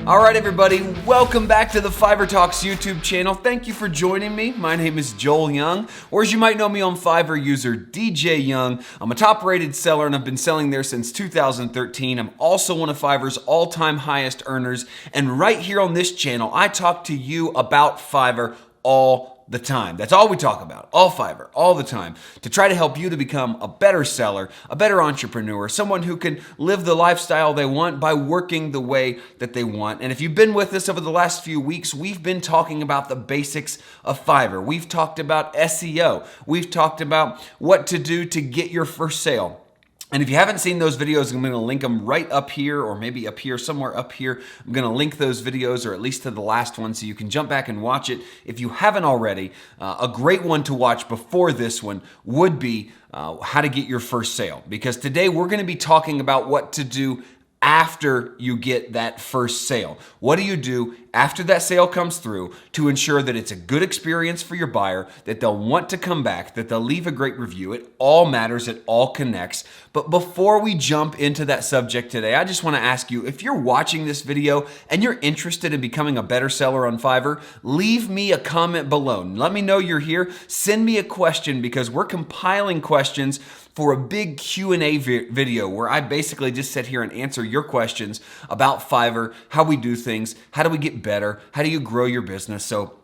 All right, everybody, welcome back to the Fiverr Talks YouTube channel. Thank you for joining me. My name is Joel Young, or as you might know me on Fiverr, user DJ Young. I'm a top-rated seller, and I've been selling there since 2013. I'm also one of Fiverr's all-time highest earners, and right here on this channel, I talk to you about Fiverr all the time. That's all we talk about, all Fiverr, all the time, to try to help you to become a better seller, a better entrepreneur, someone who can live the lifestyle they want by working the way that they want. And if you've been with us over the last few weeks, we've been talking about the basics of Fiverr. We've talked about SEO. We've talked about what to do to get your first sale. And if you haven't seen those videos, I'm going to link them right up here, or maybe up here, somewhere up here. I'm going to link those videos, or at least to the last one, so you can jump back and watch it. If you haven't already, a great one to watch before this one would be how to get your first sale. Because today we're going to be talking about what to do after you get that first sale. What do you do after that sale comes through to ensure that it's a good experience for your buyer, that they'll want to come back, that they'll leave a great review? It all matters, it all connects. But before we jump into that subject today, I just want to ask you, if you're watching this video and you're interested in becoming a better seller on Fiverr, leave me a comment below. Let me know you're here. Send me a question, because we're compiling questions for a big Q&A video where I basically just sit here and answer your questions about Fiverr, how we do things, how do we get better, how do you grow your business. So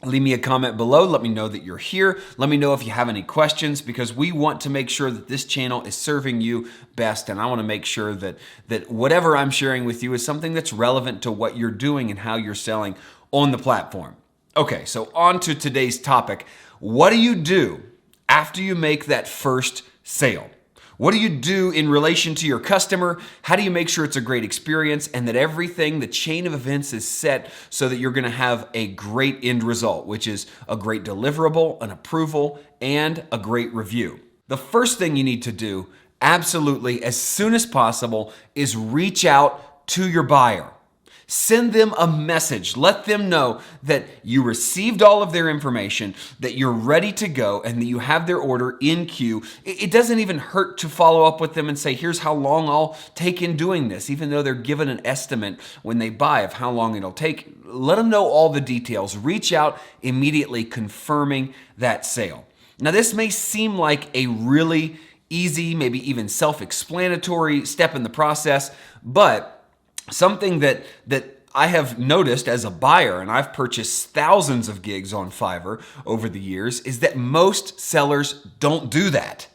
leave me a comment below. Let me know that you're here. Let me know if you have any questions, because we want to make sure that this channel is serving you best. And I want to make sure that whatever I'm sharing with you is something that's relevant to what you're doing and how you're selling on the platform. Okay, so on to today's topic. What do you do after you make that first sale? What do you do in relation to your customer? How do you make sure it's a great experience and that everything, the chain of events, is set so that you're going to have a great end result, which is a great deliverable, an approval, and a great review? The first thing you need to do, absolutely, as soon as possible, is reach out to your buyer. Send them a message. Let them know that you received all of their information, that you're ready to go, and that you have their order in queue. It doesn't even hurt to follow up with them and say, here's how long I'll take in doing this, even though they're given an estimate when they buy of how long it'll take. Let them know all the details. Reach out immediately, confirming that sale. Now, this may seem like a really easy, maybe even self-explanatory step in the process, but something that I have noticed as a buyer, and I've purchased thousands of gigs on Fiverr over the years, is that most sellers don't do that.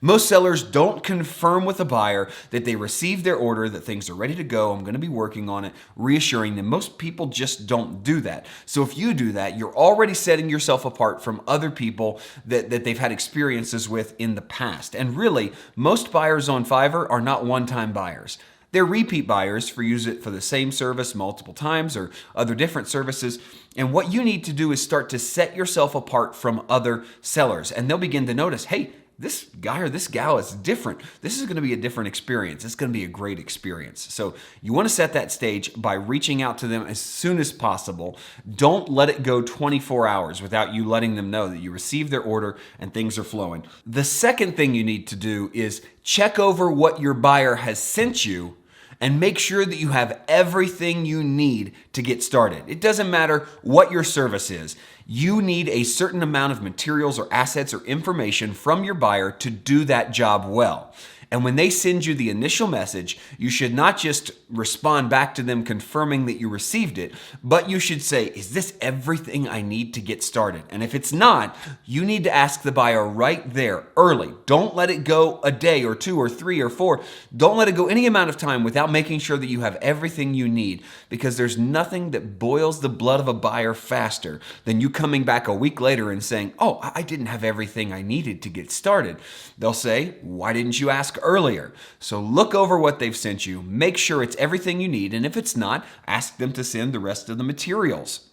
Most sellers don't confirm with a buyer that they received their order, that things are ready to go, I'm going to be working on it, reassuring them. Most people just don't do that. So if you do that, you're already setting yourself apart from other people that they've had experiences with in the past. And really, most buyers on Fiverr are not one-time buyers. They're repeat buyers for use it for the same service multiple times or other different services. And what you need to do is start to set yourself apart from other sellers. And they'll begin to notice, hey, this guy or this gal is different. This is going to be a different experience. It's going to be a great experience. So you want to set that stage by reaching out to them as soon as possible. Don't let it go 24 hours without you letting them know that you received their order and things are flowing. The second thing you need to do is check over what your buyer has sent you and make sure that you have everything you need to get started. It doesn't matter what your service is. You need a certain amount of materials or assets or information from your buyer to do that job well. And when they send you the initial message, you should not just respond back to them confirming that you received it, but you should say, is this everything I need to get started? And if it's not, you need to ask the buyer right there early. Don't let it go a day or two or three or four. Don't let it go any amount of time without making sure that you have everything you need, because there's nothing that boils the blood of a buyer faster than you coming back a week later and saying, oh, I didn't have everything I needed to get started. They'll say, why didn't you ask earlier? So look over what they've sent you, make sure it's everything you need, and if it's not, ask them to send the rest of the materials.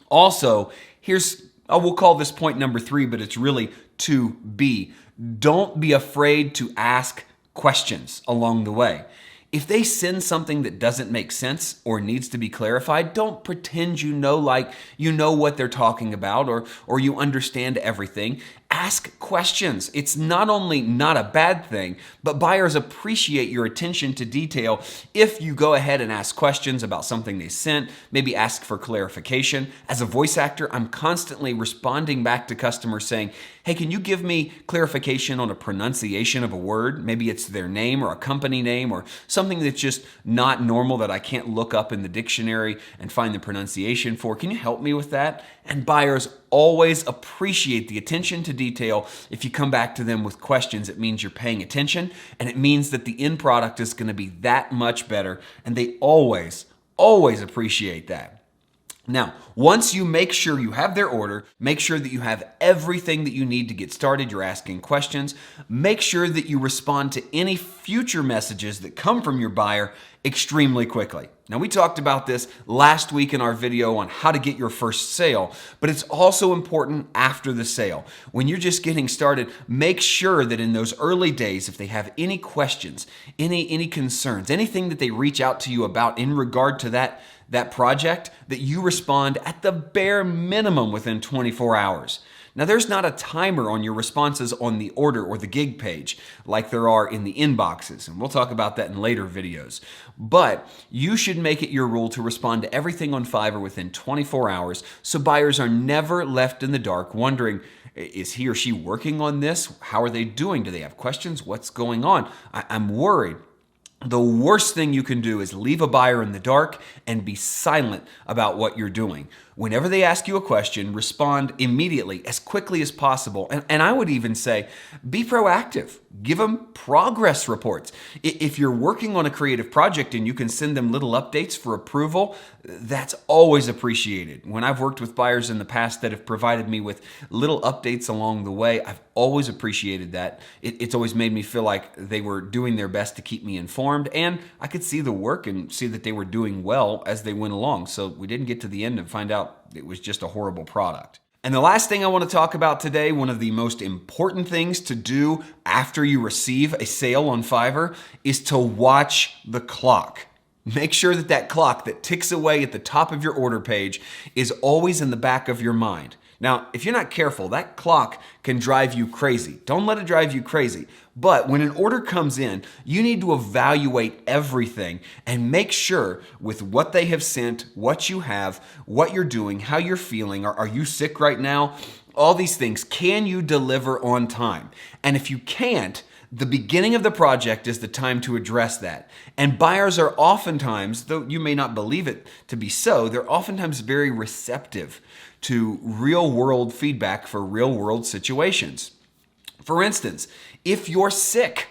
Also, we'll call this point number 3, but it's really 2B. Don't be afraid to ask questions along the way. If they send something that doesn't make sense or needs to be clarified, don't pretend you know what they're talking about or you understand everything. Ask questions. It's not only not a bad thing, but buyers appreciate your attention to detail if you go ahead and ask questions about something they sent, maybe ask for clarification. As a voice actor, I'm constantly responding back to customers saying, hey, can you give me clarification on a pronunciation of a word? Maybe it's their name or a company name or something that's just not normal that I can't look up in the dictionary and find the pronunciation for. Can you help me with that? And buyers always appreciate the attention to detail. If you come back to them with questions, it means you're paying attention and it means that the end product is going to be that much better. And they always appreciate that. Now, once you make sure you have their order, make sure that you have everything that you need to get started, you're asking questions, make sure that you respond to any future messages that come from your buyer extremely quickly. Now, we talked about this last week in our video on how to get your first sale, but it's also important after the sale. When you're just getting started, make sure that in those early days, if they have any questions, any concerns, anything that they reach out to you about in regard to that project, that you respond at the bare minimum within 24 hours. Now, there's not a timer on your responses on the order or the gig page like there are in the inboxes, and we'll talk about that in later videos. But you should make it your rule to respond to everything on Fiverr within 24 hours so buyers are never left in the dark wondering, is he or she working on this? How are they doing? Do they have questions? What's going on? I'm worried. The worst thing you can do is leave a buyer in the dark and be silent about what you're doing. Whenever they ask you a question, respond immediately, as quickly as possible. And I would even say, be proactive. Give them progress reports. If you're working on a creative project and you can send them little updates for approval, that's always appreciated. When I've worked with buyers in the past that have provided me with little updates along the way, I've always appreciated that. It's always made me feel like they were doing their best to keep me informed, and I could see the work and see that they were doing well as they went along. So we didn't get to the end and find out it was just a horrible product. And the last thing I want to talk about today, one of the most important things to do after you receive a sale on Fiverr, is to watch the clock. Make sure that that clock that ticks away at the top of your order page is always in the back of your mind. Now, if you're not careful, that clock can drive you crazy. Don't let it drive you crazy. But when an order comes in, you need to evaluate everything and make sure with what they have sent, what you have, what you're doing, how you're feeling. Are you sick right now? All these things. Can you deliver on time? And if you can't, the beginning of the project is the time to address that. And buyers are oftentimes, though you may not believe it to be so, they're oftentimes very receptive to real-world feedback for real-world situations. For instance, if you're sick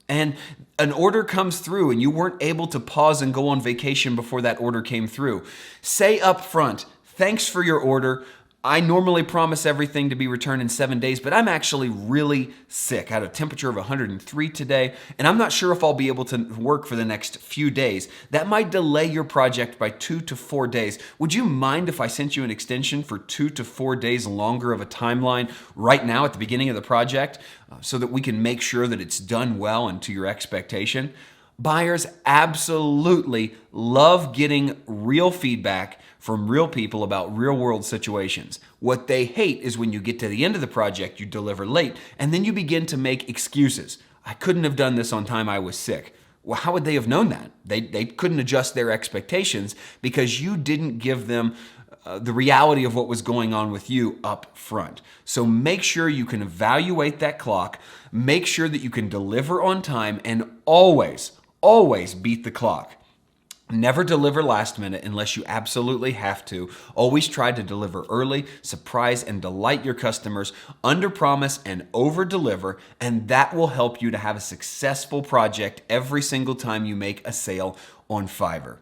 and an order comes through and you weren't able to pause and go on vacation before that order came through, say up front, thanks for your order. I normally promise everything to be returned in 7 days, but I'm actually really sick. I had a temperature of 103 today, and I'm not sure if I'll be able to work for the next few days. That might delay your project by 2 to 4 days. Would you mind if I sent you an extension for 2 to 4 days longer of a timeline right now at the beginning of the project so that we can make sure that it's done well and to your expectation? Buyers absolutely love getting real feedback from real people about real-world situations. What they hate is when you get to the end of the project, you deliver late, and then you begin to make excuses. I couldn't have done this on time, I was sick. Well, how would they have known that? They couldn't adjust their expectations because you didn't give them the reality of what was going on with you up front. So make sure you can evaluate that clock, make sure that you can deliver on time, and always beat the clock. Never deliver last minute unless you absolutely have to. Always try to deliver early, surprise and delight your customers, under promise and over deliver, and that will help you to have a successful project every single time you make a sale on Fiverr.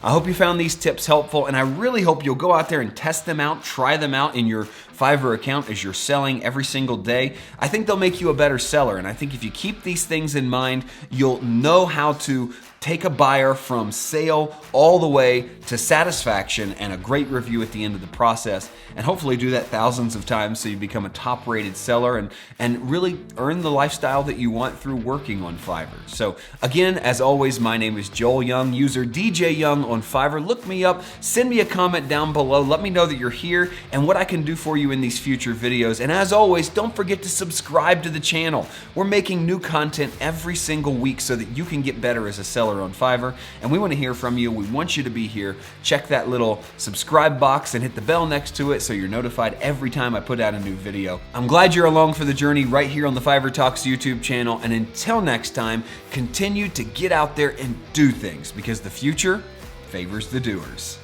I hope you found these tips helpful, and I really hope you'll go out there and test them out, try them out in your Fiverr account as you're selling every single day, I think they'll make you a better seller. And I think if you keep these things in mind, you'll know how to take a buyer from sale all the way to satisfaction and a great review at the end of the process, and hopefully do that thousands of times so you become a top-rated seller and really earn the lifestyle that you want through working on Fiverr. So again, as always, my name is Joel Young, user DJ Young on Fiverr. Look me up, send me a comment down below, let me know that you're here and what I can do for you in these future videos. And as always, don't forget to subscribe to the channel. We're making new content every single week so that you can get better as a seller on Fiverr, and we want to hear from you. We want you to be here. Check that little subscribe box and hit the bell next to it so you're notified every time I put out a new video. I'm glad you're along for the journey right here on the Fiverr Talks YouTube channel, and until next time, continue to get out there and do things because the future favors the doers.